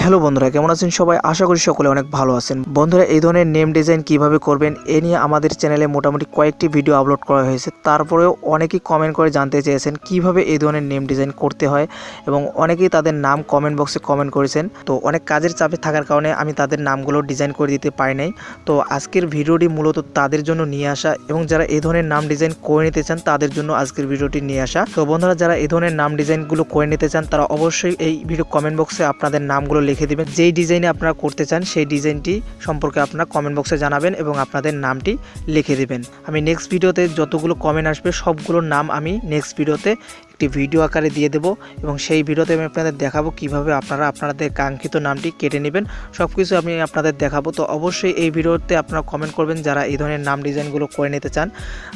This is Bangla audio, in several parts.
হ্যালো বন্ধুরা, কেমন আছেন সবাই? আশা করি সকলে অনেক ভালো আছেন। বন্ধুরা, এই ধরনের নেম ডিজাইন কিভাবে করবেন এ নিয়ে আমাদের চ্যানেলে মোটামুটি কয়েকটি ভিডিও আপলোড করা হয়েছে। তারপরেও অনেকেই কমেন্ট করে জানতে চেয়েছেন কিভাবে এই ধরনের নেম ডিজাইন করতে হয়, এবং অনেকেই তাদের নাম কমেন্ট বক্সে কমেন্ট করেছেন। তো অনেক কাজের চাপে থাকার কারণে আমি তাদের নামগুলো ডিজাইন করে দিতে পারি নাই। তো আজকের ভিডিওটি মূলত তাদের জন্য নিয়ে আসা, এবং যারা এই ধরনের নাম ডিজাইন করে নিতে চান তাদের জন্য আজকের ভিডিওটি নিয়ে আসা। তো বন্ধুরা, যারা এই ধরনের নাম ডিজাইনগুলো করে নিতে চান তারা অবশ্যই এই ভিডিও কমেন্ট বক্সে আপনাদের নামগুলো লিখে দিবেন। যেই ডিজাইনে আপনারা করতে চান সেই ডিজাইনটি সম্পর্কে আপনারা কমেন্ট বক্সে জানাবেন এবং আপনাদের নামটি লিখে দিবেন। আমি নেক্সট ভিডিওতে যতগুলো কমেন্ট আসবে সবগুলোর নাম আমি নেক্সট ভিডিওতে একটি ভিডিও আকারে দিয়ে দেবো, এবং সেই ভিডিওতে আমি আপনাদের দেখাবো কিভাবে আপনারা আপনাদের কাঙ্ক্ষিত নামটি কেটে নেবেন। সব কিছু আমি আপনাদের দেখাবো। তো অবশ্যই এই ভিডিওতে আপনারা কমেন্ট করবেন যারা এই ধরনের নাম ডিজাইনগুলো করে নিতে চান,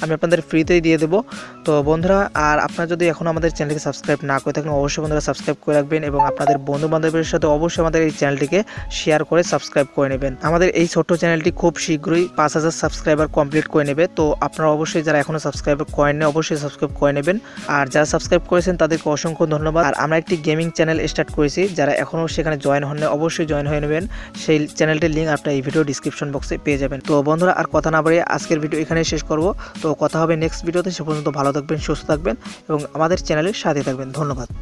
আমি আপনাদের ফ্রিতেই দিয়ে দেবো। তো বন্ধুরা, আর আপনারা যদি এখন আমাদের চ্যানেলকে সাবস্ক্রাইব না করে থাকেন অবশ্যই বন্ধুরা সাবস্ক্রাইব করে রাখবেন, এবং আপনাদের বন্ধু বান্ধবের সাথে অবশ্যই আমাদের এই চ্যানেলটিকে শেয়ার করে সাবস্ক্রাইব করে নেবেন। আমাদের এই ছোট্ট চ্যানেলটি খুব শীঘ্রই 5000 সাবস্ক্রাইবার কমপ্লিট করে নেবে। তো আপনারা অবশ্যই যারা এখনও সাবস্ক্রাইব করেননি অবশ্যই সাবস্ক্রাইব করে নেবেন, আর যারা সাবস্ক্রাইব করেছেন তাদেরকে অসংখ্য ধন্যবাদ। আর আমরা একটি গেমিং চ্যানেল স্টার্ট করেছি, যারা এখনও সেখানে জয়েন হন না অবশ্যই জয়েন হয়ে নেবেন। সেই চ্যানেলটির লিঙ্ক আপনারা এই ভিডিও ডিসক্রিপশন বক্সে পেয়ে যাবেন। তো বন্ধুরা, আর কথা না বাড়িয়ে আজকের ভিডিও এখানেই শেষ করব। তো কথা হবে নেক্সট ভিডিওতে। সে পর্যন্ত ভালো থাকবেন, সুস্থ থাকবেন এবং আমাদের চ্যানেলের সাথে থাকবেন। ধন্যবাদ।